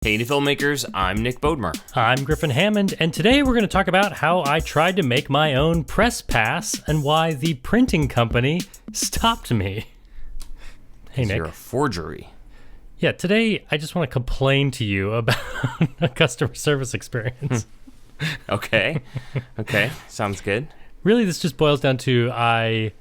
Hey, indie filmmakers, I'm Nick Bodmer. I'm Griffin Hammond, and today we're going to talk about how I tried to make my own press pass and why the printing company stopped me. Hey, Nick. You're a forgery. Yeah, today I just want to complain to you about a customer service experience. Okay, sounds good. Really, this just boils down to I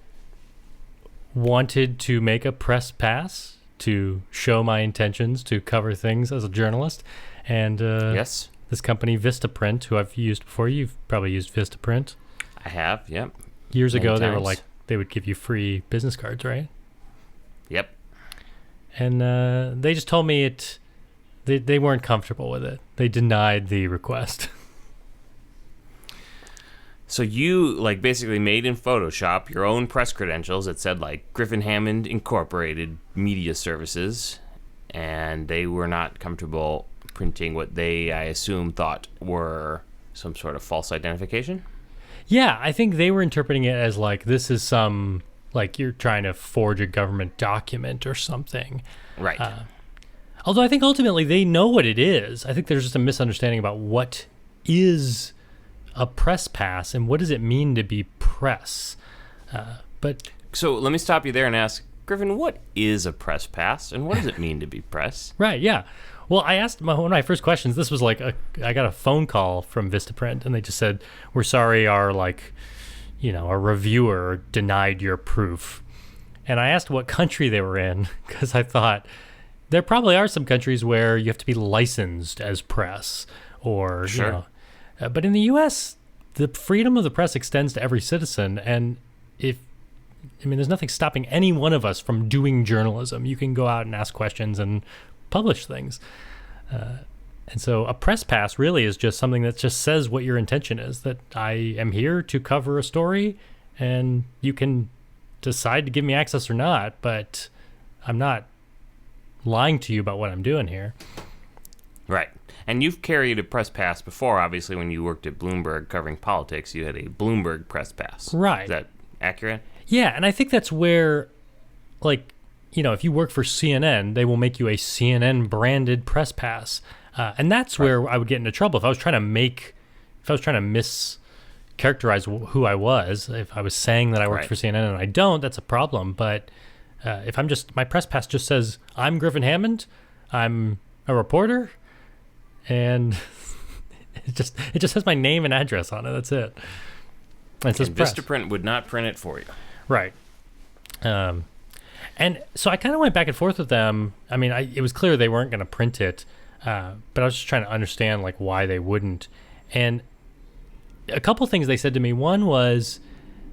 wanted to make a press pass to show my intentions to cover things as a journalist. And Yes, this company, Vistaprint, who I've used before, you've probably used Vistaprint. I have, yep. Years Many ago, they were times. like, they would give you free business cards, right? Yep. And they just told me they weren't comfortable with it. They denied the request. So you, basically made in Photoshop your own press credentials that said, Griffin Hammond Incorporated Media Services, and they were not comfortable printing what they, I assume, thought were some sort of false identification? Yeah, I think they were interpreting it as this is some, you're trying to forge a government document or something. Right. Although I think ultimately they know what it is. I think there's just a misunderstanding about what is a press pass and what does it mean to be press. So let me stop you there and ask, Griffin, what is a press pass and what does it mean to be press? Right, yeah. Well, I asked one of my first questions. This was I got a phone call from Vistaprint, and they just said, "We're sorry, our reviewer denied your proof." And I asked what country they were in because I thought there probably are some countries where you have to be licensed as press, or Sure. But in the U.S., the freedom of the press extends to every citizen, and there's nothing stopping any one of us from doing journalism. You can go out and ask questions and publish things. And so a press pass really is just something that just says what your intention is, that I am here to cover a story, and you can decide to give me access or not, but I'm not lying to you about what I'm doing here. Right. And you've carried a press pass before, obviously, when you worked at Bloomberg covering politics. You had a Bloomberg press pass. Right. Is that accurate? Yeah, and I think that's where, if you work for CNN, they will make you a CNN-branded press pass. And that's where I would get into trouble. If I was trying to mischaracterize who I was, if I was saying that I worked Right. for CNN and I don't, that's a problem. But if my press pass just says, I'm Griffin Hammond, I'm a reporter, and it just has my name and address on it. That's it. And it says And press. Vistaprint would not print it for you. Right. And so I kind of went back and forth with them. I mean, it was clear they weren't going to print it, but I was just trying to understand why they wouldn't. And a couple things they said to me. One was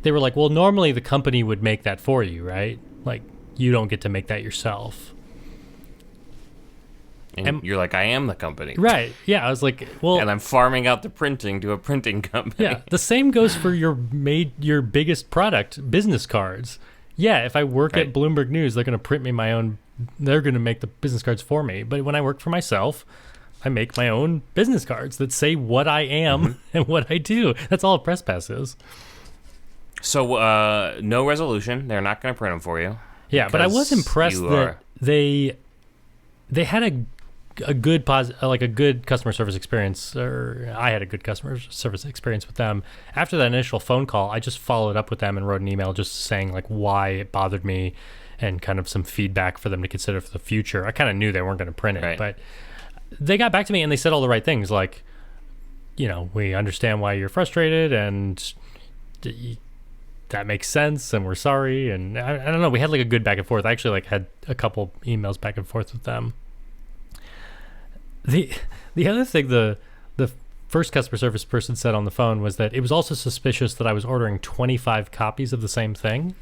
they were like, well, normally the company would make that for you, right? You don't get to make that yourself. And you're like, I am the company. Right. Yeah. I was like, well, And I'm farming out the printing to a printing company. yeah, the same goes for your biggest product, business cards. Yeah, if I work Right. at Bloomberg News, they're going to print me my own. They're going to make the business cards for me. But when I work for myself, I make my own business cards that say what I am and what I do. That's all a press pass is. So, no resolution. They're not going to print them for you. Yeah, but I was Because impressed you that are- they had a good good customer service experience, or I had a good customer service experience with them. After that initial phone call, I just followed up with them and wrote an email just saying why it bothered me and kind of some feedback for them to consider for the future. I kind of knew they weren't going to print it, Right. but they got back to me and they said all the right things, we understand why you're frustrated and that makes sense and we're sorry. And I don't know, we had a good back and forth. I actually had a couple emails back and forth with them. The other thing the first customer service person said on the phone was that it was also suspicious that I was ordering 25 copies of the same thing.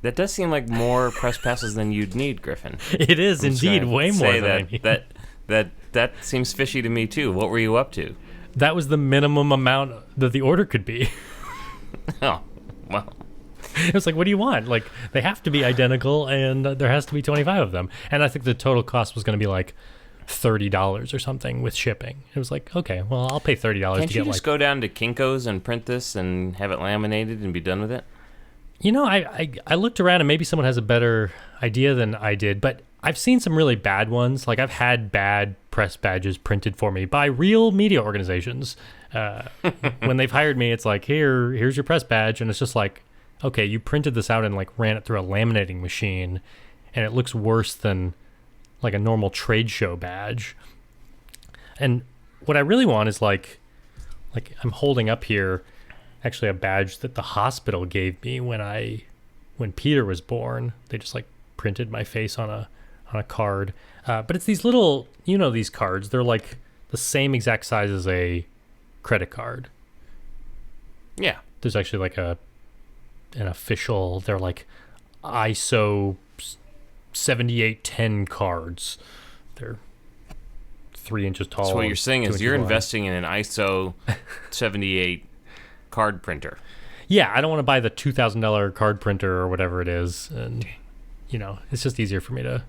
That does seem like more press passes than you'd need, Griffin. It is I'm just indeed gonna way more say than I that, need. that seems fishy to me too. What were you up to? That was the minimum amount that the order could be. Oh, well. It was what do you want? They have to be identical and there has to be 25 of them. And I think the total cost was going to be $30 or something with shipping. It was okay, well, I'll pay $30 Can't to you get just go down to Kinko's and print this and have it laminated and be done with it? I looked around and maybe someone has a better idea than I did, but I've seen some really bad ones. Like I've had bad press badges printed for me by real media organizations. When they've hired me, it's like, here's your press badge. And it's just like, okay, you printed this out and like ran it through a laminating machine, and it looks worse than like a normal trade show badge. And what I really want is like I'm holding up here actually a badge that the hospital gave me when Peter was born. They just like printed my face on a card. But it's these little, these cards, they're like the same exact size as a credit card. Yeah. There's actually like an official, they're like ISO 7810 cards. They're 3 inches tall. So what you're saying is you're wide. investing in an ISO 78 card printer. Yeah, I don't want to buy the $2,000 card printer or whatever it is. And, it's just easier for me to...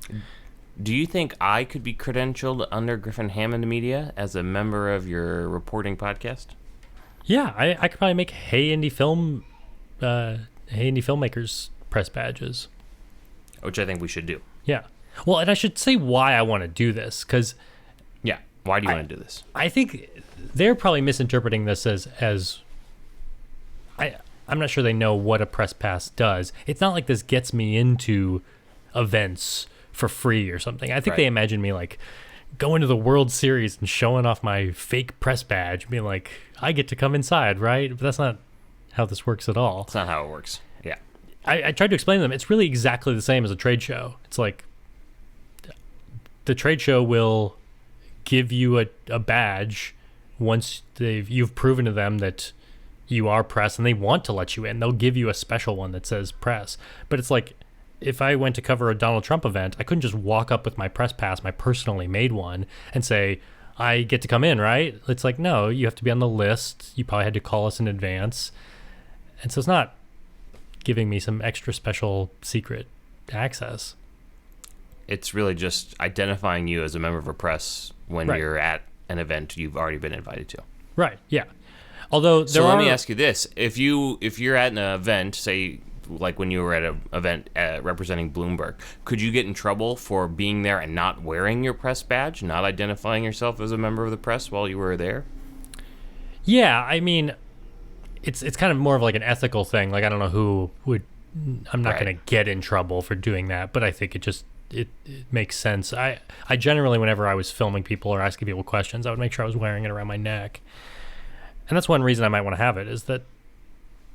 Do you think I could be credentialed under Griffin Hammond Media as a member of your reporting podcast? Yeah, I could probably make Hey Indie Filmmakers press badges. Which I think we should do. Yeah. Well, and I should say why I want to do this, because... Yeah, why do you want to do this? I think they're probably misinterpreting this as I'm not sure they know what a press pass does. It's not like this gets me into events for free or something. I think they imagine me like going to the World Series and showing off my fake press badge, being like, I get to come inside, right? But that's not how this works at all. That's not how it works. Yeah. I tried to explain to them, it's really exactly the same as a trade show. It's like the trade show will give you a badge once you've proven to them that you are press and they want to let you in. They'll give you a special one that says press. But it's like, if I went to cover a Donald Trump event, I couldn't just walk up with my press pass, my personally made one, and say, I get to come in, right? It's like, no, you have to be on the list. You probably had to call us in advance. And so it's not giving me some extra special secret access. It's really just identifying you as a member of a press when you're at an event you've already been invited to. Right, yeah. Although let me ask you this. If you're at an event, say like when you were at an event representing Bloomberg, could you get in trouble for being there and not wearing your press badge, not identifying yourself as a member of the press while you were there? Yeah, I mean, it's kind of more of like an ethical thing. Like, I don't know who would... I'm not going to get in trouble for doing that, but I think it makes sense. I generally, whenever I was filming people or asking people questions, I would make sure I was wearing it around my neck. And that's one reason I might want to have it, is that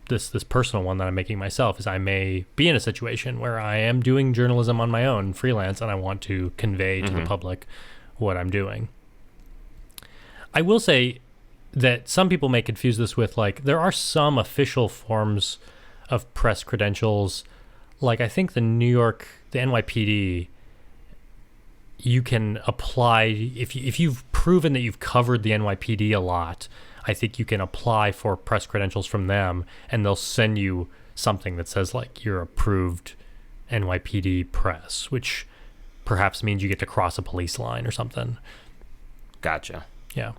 this personal one that I'm making myself is I may be in a situation where I am doing journalism on my own, freelance, and I want to convey to the public what I'm doing. I will say that some people may confuse this with, like, there are some official forms of press credentials. Like, I think the NYPD, you can apply, if you've proven that you've covered the NYPD a lot, I think you can apply for press credentials from them, and they'll send you something that says, like, you're approved NYPD press, which perhaps means you get to cross a police line or something. Gotcha. Yeah.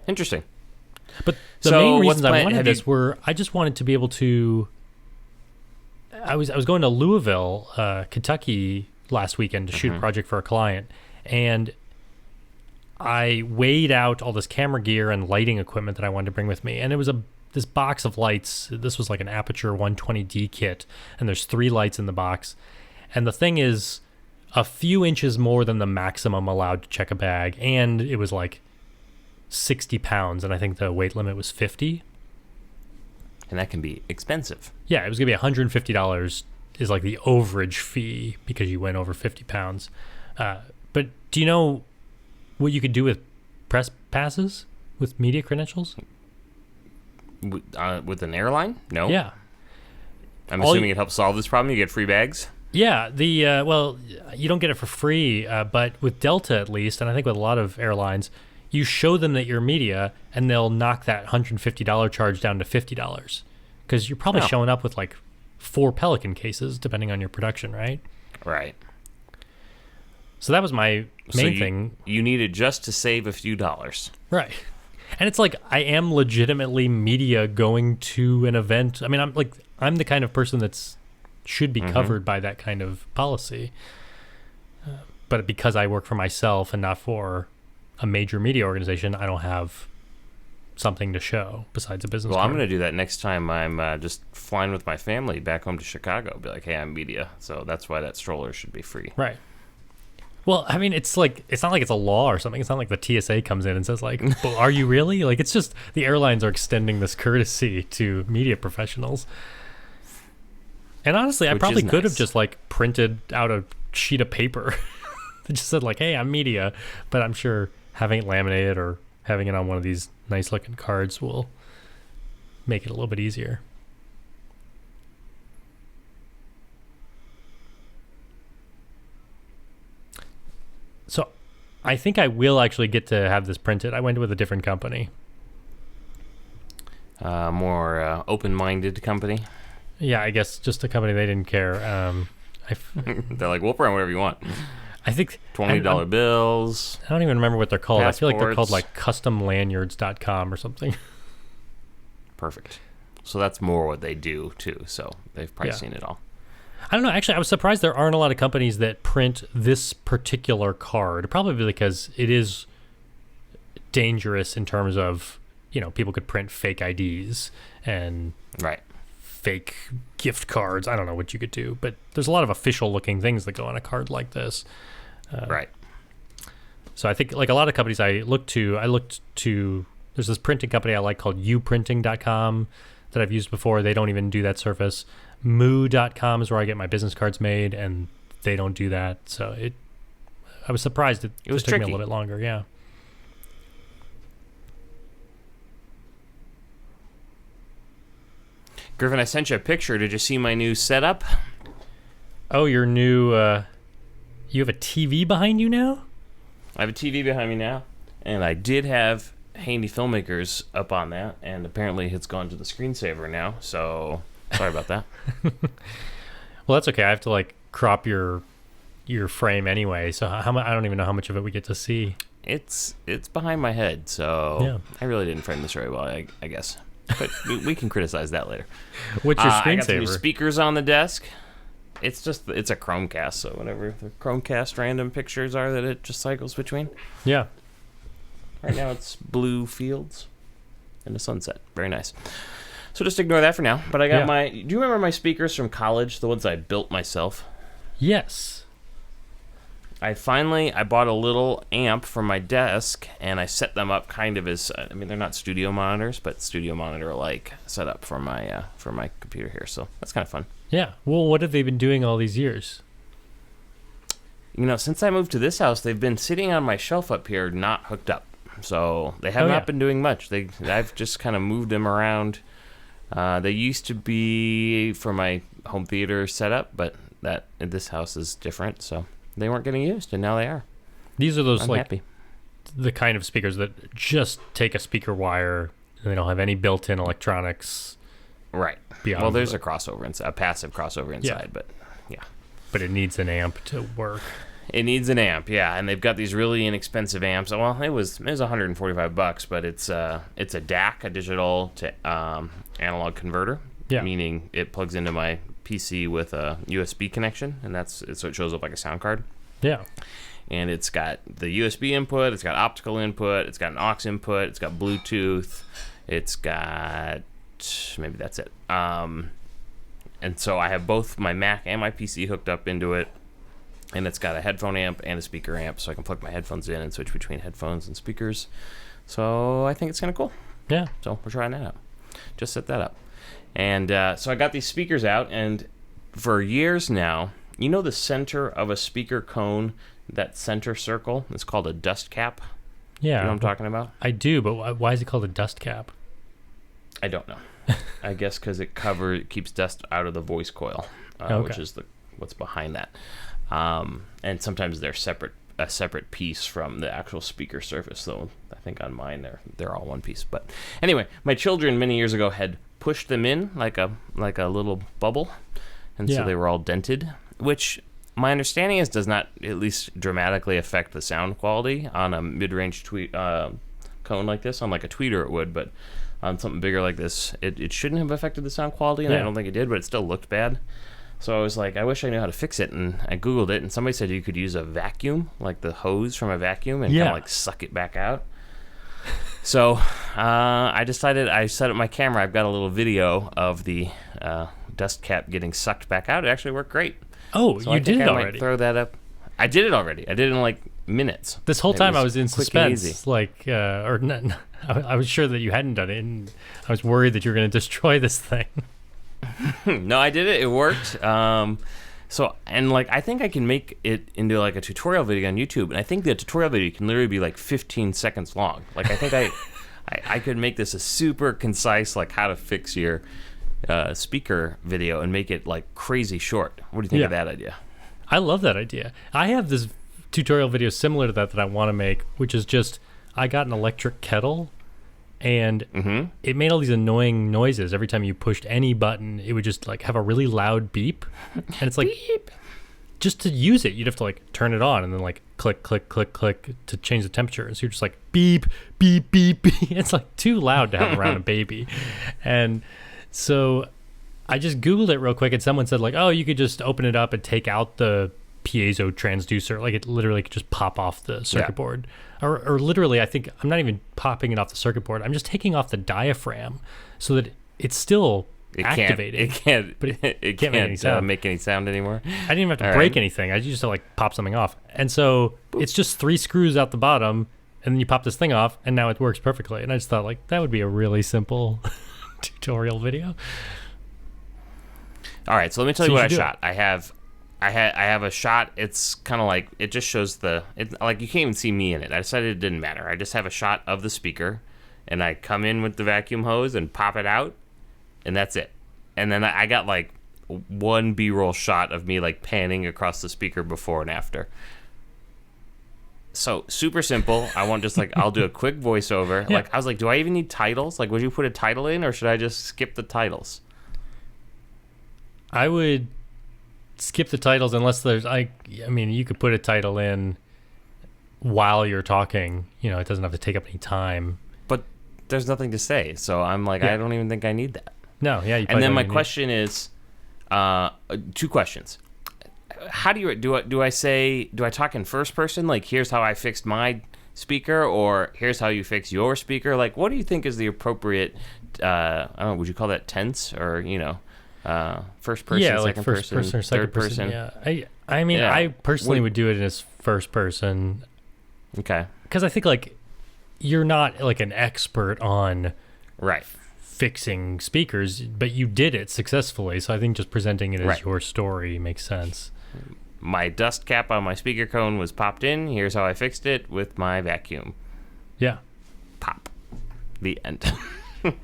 Interesting. But the main reasons I wanted this were, I just wanted to be able to... I was going to Louisville, Kentucky last weekend to shoot a project for a client, and I weighed out all this camera gear and lighting equipment that I wanted to bring with me. And it was this box of lights. This was like an Aperture 120D kit, and there's 3 lights in the box. And the thing is a few inches more than the maximum allowed to check a bag, and it was like 60 pounds, and I think the weight limit was 50. And that can be expensive. Yeah, it was going to be $150 is like the overage fee because you went over 50 pounds. But do you know what you could do with press passes, with media credentials? With an airline? No. Yeah. I'm assuming it helps solve this problem. You get free bags? Yeah. Well, you don't get it for free, but with Delta at least, and I think with a lot of airlines, you show them that you're media, and they'll knock that $150 charge down to $50 because you're probably showing up with like 4 Pelican cases, depending on your production, right? Right. So that was my main thing. You need it just to save a few dollars. Right. And it's like, I am legitimately media going to an event. I mean, I'm the kind of person should be covered by that kind of policy. But because I work for myself and not for a major media organization, I don't have something to show besides a business Well, card. I'm going to do that next time I'm just flying with my family back home to Chicago. Be like, hey, I'm media. So that's why that stroller should be free. Right. Well, I mean, it's not like it's a law or something. It's not like the TSA comes in and says like, well, are you really? Like, it's just the airlines are extending this courtesy to media professionals. And honestly, I Which probably is could have nice. just like printed out a sheet of paper that just said like, hey, I'm media. But I'm sure having it laminated or having it on one of these nice looking cards will make it a little bit easier. So I think I will actually get to have this printed. I went with a different company. More open-minded company. Yeah, I guess just a company they didn't care. They're like, we'll print whatever you want. I think $20 bills. I don't even remember what they're called. I feel like they're called Passports. like customlanyards.com or something. Perfect. So that's more what they do, too. So they've probably Yeah. seen it all. I don't know. Actually, I was surprised there aren't a lot of companies that print this particular card. Probably because it is dangerous in terms of, people could print fake IDs and Right. fake gift cards. I don't know what you could do, but there's a lot of official looking things that go on a card like this. Right. So I think like a lot of companies I looked to, there's this printing company I like called uprinting.com that I've used before. They don't even do that service. Moo.com is where I get my business cards made, and they don't do that. So I was surprised it was took me a tricky. little bit longer. Yeah. Griffin, I sent you a picture. Did you see my new setup? Oh, your new, you have a TV behind you now? I have a TV behind me now, and I did have Handy Filmmakers up on that, and apparently it's gone to the screensaver now, so sorry about that. Well, that's okay. I have to like crop your frame anyway, so I don't even know how much of it we get to see. It's behind my head, so Yeah. I really didn't frame this very well, I guess. But we can criticize that later. What's your I got some new screensaver? speakers on the desk. It's a Chromecast, so whatever the Chromecast random pictures are that it just cycles between. Yeah. Right now it's blue fields and a sunset. Very nice. So just ignore that for now. But I got Yeah. do you remember my speakers from college, the ones I built myself? Yes. I bought a little amp for my desk, and I set them up kind of as, they're not studio monitors, but studio monitor-like setup for my computer here. So that's kind of fun. Yeah. Well, what have they been doing all these years? Since I moved to this house, they've been sitting on my shelf up here, not hooked up. So they have Oh, not yeah. been doing much. I've just kind of moved them around. They used to be for my home theater setup, but this house is different, so they weren't getting used, and now they are. These are those I'm like happy. the kind of speakers that just take a speaker wire and they don't have any built-in electronics Right. beyond. Well, there's a crossover inside, a passive crossover inside, but yeah. but it needs an amp to work. It needs an amp, yeah, and they've got these really inexpensive amps. Well, it was $145, but it's a DAC, a digital to analog converter. Yeah. Meaning it plugs into my PC with a USB connection, and so it shows up like a sound card. Yeah. And it's got the USB input, it's got optical input, it's got an aux input, it's got Bluetooth, it's got maybe that's it. And so I have both my Mac and my PC hooked up into it. And it's got a headphone amp and a speaker amp, so I can plug my headphones in and switch between headphones and speakers. So I think it's kind of cool. Yeah. So we're trying that out. Just set that up. And so I got these speakers out, and for years now, the center of a speaker cone, that center circle, is called a dust cap. Yeah. You know what I'm talking about? I do, but why is it called a dust cap? I don't know. I guess because it keeps dust out of the voice coil, which is what's behind that. And sometimes they're a separate piece from the actual speaker surface, though I think on mine they're all one piece. But anyway, my children many years ago had pushed them in like a little bubble, and so Yeah. they were all dented, which my understanding is does not at least dramatically affect the sound quality on a mid-range cone like this. On like a tweeter it would, but on something bigger like this, it shouldn't have affected the sound quality, and I Yeah. don't think it did, but it still looked bad. So I was like, I wish I knew how to fix it, and I Googled it, and somebody said you could use a vacuum, like the hose from a vacuum, and kind of like suck it back out. So I decided, I set up my camera. I've got a little video of the dust cap getting sucked back out. It actually worked great. Oh, so you I did think it I already? Might throw that up. I did it already. I did it in like minutes. This whole time I was in quick and suspense, easy. like, or not, I was sure that you hadn't done it, and I was worried that you were going to destroy this thing. No, I did it. It worked. So, and like, I think I can make it into like a tutorial video on YouTube, and I think the tutorial video can literally be like 15 seconds long. Like, I think I could make this a super concise, like, how to fix your speaker video and make it like crazy short. What do you think of that idea? I love that idea. I have this tutorial video similar to that I want to make, which is just, I got an electric kettle, and it made all these annoying noises every time you pushed any button. It would just like have a really loud beep, and it's like beep. Just to use it, you'd have to like turn it on and then like click, click, click, click to change the temperature. And so you're just like beep, beep, beep, beep. It's like too loud to have around a baby. And so I just Googled it real quick, and someone said like, oh, you could just open it up and take out the piezo transducer. Like, it literally could just pop off the circuit board. Or literally, I think I'm not even popping it off the circuit board. I'm just taking off the diaphragm so that it's still activated. It can't make any sound anymore. I didn't even have to break anything. I just had to like pop something off. And so it's just 3 screws out the bottom, and then you pop this thing off, and now it works perfectly. And I just thought like that would be a really simple tutorial video. All right, so let me tell you what I shot. I have a shot. It's kind of like, it just shows like you can't even see me in it. I decided it didn't matter. I just have a shot of the speaker, and I come in with the vacuum hose and pop it out, and that's it. And then I got like one B-roll shot of me like panning across the speaker before and after. So super simple. I want just like, I'll do a quick voiceover. Yeah. Like, I was like, do I even need titles? Like, would you put a title in, or should I just skip the titles? I would skip the titles unless there's I mean, you could put a title in while you're talking. You know, it doesn't have to take up any time. But there's nothing to say, so I'm like, I don't even think I need that. No, yeah. And then my question is, 2 questions. How do I talk in first person? Like, here's how I fixed my speaker, or here's how you fix your speaker? Like, what do you think is the appropriate? I don't know. Would you call that tense, or first person, yeah, second like first person or second third person? Yeah, I mean, I personally would do it as first person. Okay. Because I think like you're not like an expert on right fixing speakers, but you did it successfully. So I think just presenting it as your story makes sense. My dust cap on my speaker cone was popped in. Here's how I fixed it with my vacuum. Yeah. Pop. The end.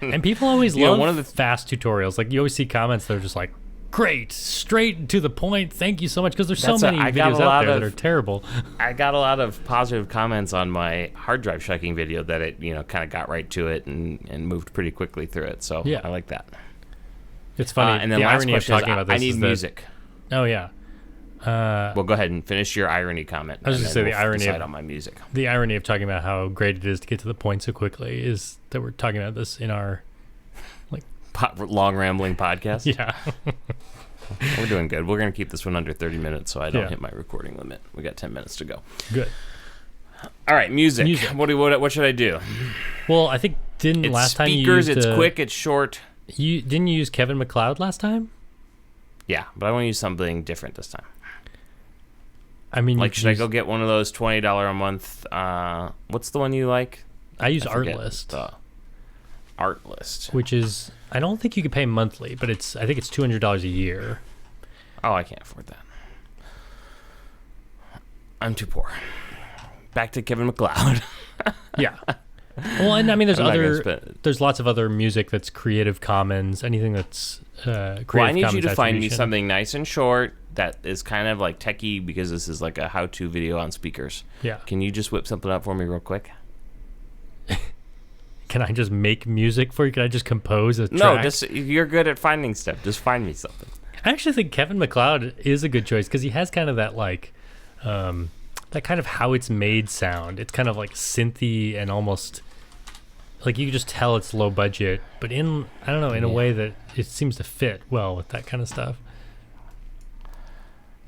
And people always love one of the fast tutorials. Like, you always see comments that are just like, great, straight to the point, thank you so much, because there's so many videos out there that are terrible. I got a lot of positive comments on my hard drive shucking video that it kind of got right to it and moved pretty quickly through it. So I like that. It's funny. And then the last irony of question talking is, about this I need is music. Oh yeah. Well, go ahead and finish your irony comment. I was just going to say the irony on my music. The irony of talking about how great it is to get to the point so quickly is that we're talking about this in our long rambling podcast. Yeah. We're doing good. We're going to keep this one under 30 minutes so I don't hit my recording limit. We got 10 minutes to go. Good. All right, music. What should I do? Well, I think it's last time you speakers, used it's quick, it's short. Didn't you use Kevin MacLeod last time? Yeah, but I want to use something different this time. I mean, like, should I go get one of those $20 a month? What's the one you like? I use Artlist. Artlist, which is, I don't think you can pay monthly, but I think it's $200 a year. Oh, I can't afford that. I'm too poor. Back to Kevin MacLeod. Yeah. Well, and I mean, there's lots of other music that's Creative Commons, anything that's Creative Commons. Well, I need you to find me something nice and short that is kind of like techie, because this is like a how-to video on speakers. Yeah. Can you just whip something up for me real quick? Can I just make music for you? Can I just compose a track? No, you're good at finding stuff. Just find me something. I actually think Kevin MacLeod is a good choice because he has kind of that like, that kind of how it's made sound. It's kind of like synthy and almost like you can just tell it's low budget, but in a way that it seems to fit well with that kind of stuff.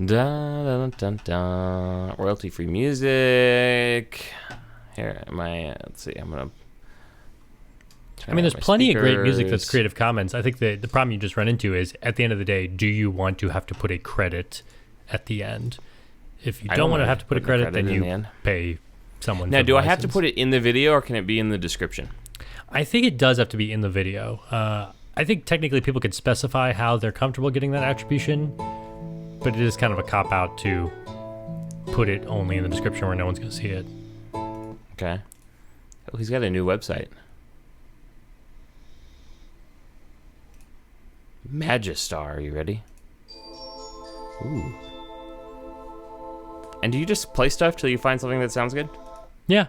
Dun, dun, dun, dun. Royalty-free music. Here, let's see. I'm gonna. I mean, there's plenty of great music that's Creative Commons. I think the problem you just run into is, at the end of the day, do you want to have to put a credit at the end? If you don't want to have to put a credit, then you pay someone. Now, do I have to put it in the video, or can it be in the description? I think it does have to be in the video. I think technically people could specify how they're comfortable getting that attribution, but it is kind of a cop-out to put it only in the description where no one's going to see it. Okay. Oh, he's got a new website. Magistar, are you ready? Ooh. And do you just play stuff till you find something that sounds good? Yeah.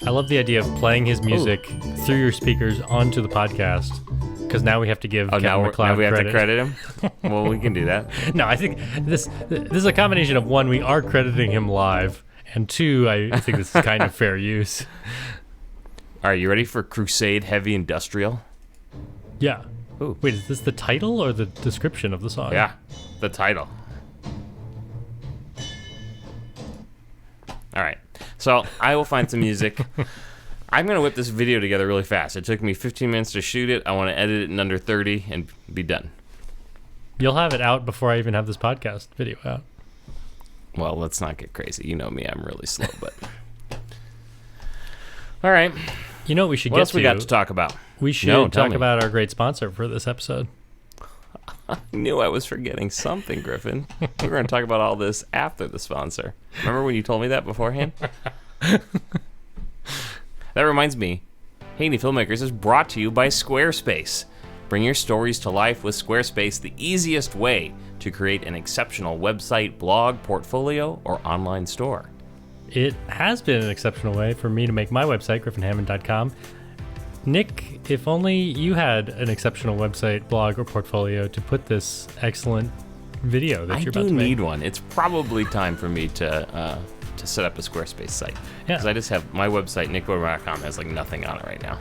I love the idea of playing his music through your speakers onto the podcast, because now we have to give Kevin MacLeod now we have credit. to credit him? Well, we can do that. No, I think this is a combination of, one, we are crediting him live, and two, I think this is kind of fair use. All right, you ready for Crusade Heavy Industrial? Yeah. Ooh. Wait, is this the title or the description of the song? Yeah, the title. All right, so I will find some music. I'm going to whip this video together really fast. It took me 15 minutes to shoot it. I want to edit it in under 30 and be done. You'll have it out before I even have this podcast video out. Well, let's not get crazy. You know me, I'm really slow, but... All right. You know what we should What get else to? we got to talk about? We should talk about our great sponsor for this episode. I knew I was forgetting something, Griffin. We're going to talk about all this after the sponsor. Remember when you told me that beforehand? That reminds me, Hey Any Filmmakers is brought to you by Squarespace. Bring your stories to life with Squarespace, the easiest way to create an exceptional website, blog, portfolio, or online store. It has been an exceptional way for me to make my website, griffinhammond.com. Nick, if only you had an exceptional website, blog, or portfolio to put this excellent video that you're about to make. I do need one. It's probably time for me to set up a Squarespace site. Yeah. Because I just have my website, nickbober.com, has like nothing on it right now.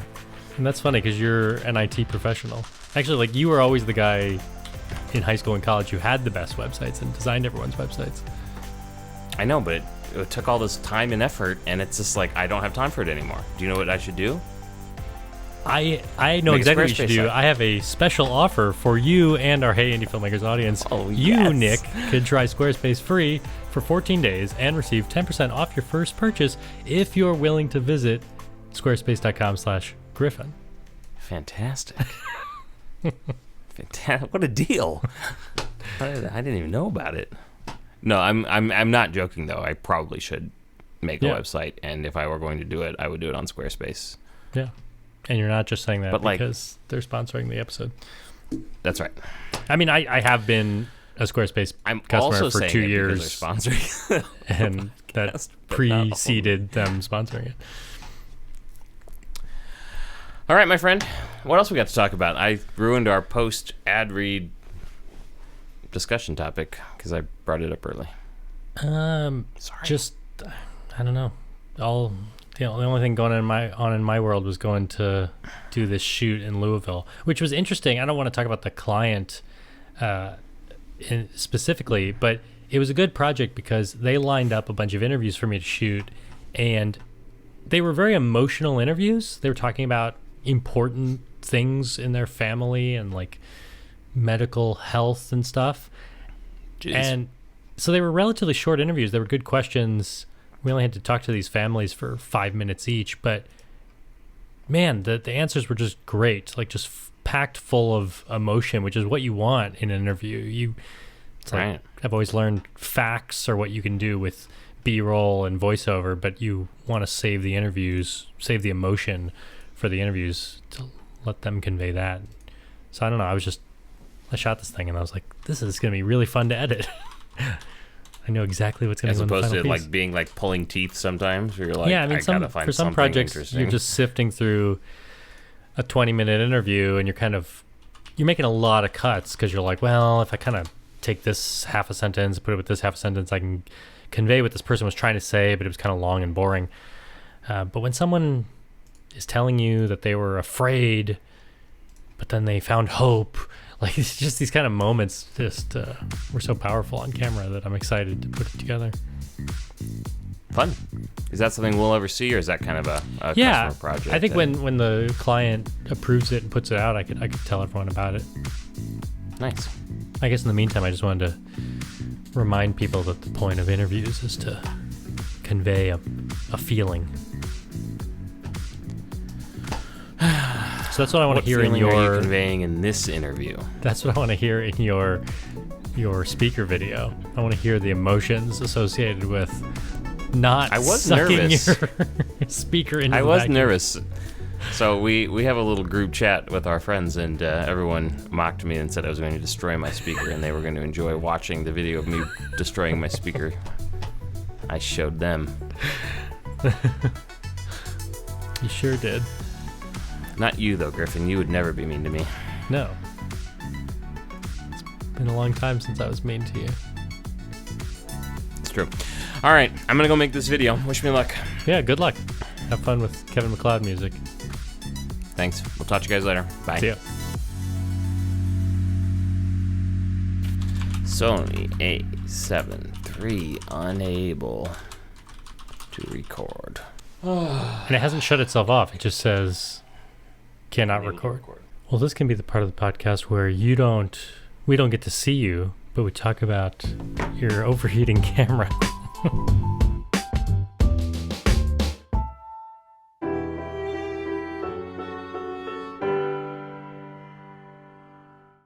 And that's funny because you're an IT professional. Actually, like, you were always the guy in high school and college who had the best websites and designed everyone's websites. I know, but it took all this time and effort, and it's just like, I don't have time for it anymore. Do you know what I should do? I know exactly what you should do. Site. I have a special offer for you and our Hey Indie Filmmakers audience. Oh, you, yes. Nick, could try Squarespace free for 14 days and receive 10% off your first purchase if you're willing to visit squarespace.com/Griffin. Fantastic. What a deal. I didn't even know about it. No, I'm not joking though. I probably should make a website, and if I were going to do it, I would do it on Squarespace. Yeah. And you're not just saying that but because they're sponsoring the episode. That's right. I mean, I have been a Squarespace customer for 2 years. They're sponsoring and that preceded them sponsoring it. All right, my friend. What else we got to talk about? I ruined our post-ad read discussion topic because I brought it up early. Sorry. Just, I don't know. The only thing going on in my world was going to do this shoot in Louisville, which was interesting. I don't want to talk about the client specifically, but it was a good project because they lined up a bunch of interviews for me to shoot, and they were very emotional interviews. They were talking about important things in their family and like medical health and stuff. Jeez. And so they were relatively short interviews. They were good questions. We only had to talk to these families for 5 minutes each, but man, the answers were just great, like just packed full of emotion, which is what you want in an interview. It's right. Like, I've always learned facts are what you can do with B-roll and voiceover, but you want to save the emotion for the interviews to let them convey that. So I don't know. I shot this thing and I was like, this is going to be really fun to edit. I know exactly what's going to go in the final piece. As opposed to like being like pulling teeth sometimes, where you're like, yeah, I mean, gotta find for some something projects, interesting. you're just sifting through a 20-minute interview and you're making a lot of cuts because you're like, well, if I kind of take this half a sentence, put it with this half a sentence, I can convey what this person was trying to say, but it was kind of long and boring. But when someone is telling you that they were afraid, but then they found hope, like it's just these kind of moments just were so powerful on camera that I'm excited to put it together. Fun. Is that something we'll ever see, or is that kind of a customer project? I think when the client approves it and puts it out, I could tell everyone about it. Nice. I guess in the meantime, I just wanted to remind people that the point of interviews is to convey a feeling. So that's what I want to hear in your. What feeling are you conveying in this interview? That's what I want to hear in your speaker video. I want to hear the emotions associated with not sucking nervous. your speaker into I the was vacuum. nervous. So we have a little group chat with our friends, and everyone mocked me and said I was going to destroy my speaker, and they were going to enjoy watching the video of me destroying my speaker. I showed them. You sure did. Not you, though, Griffin. You would never be mean to me. No. It's been a long time since I was mean to you. It's true. All right, I'm going to go make this video. Wish me luck. Yeah, good luck. Have fun with Kevin MacLeod music. Thanks. We'll talk to you guys later. Bye. See ya. Sony A7 III unable to record. And it hasn't shut itself off. It just says cannot record. Well, this can be the part of the podcast where we don't get to see you, but we talk about your overheating camera.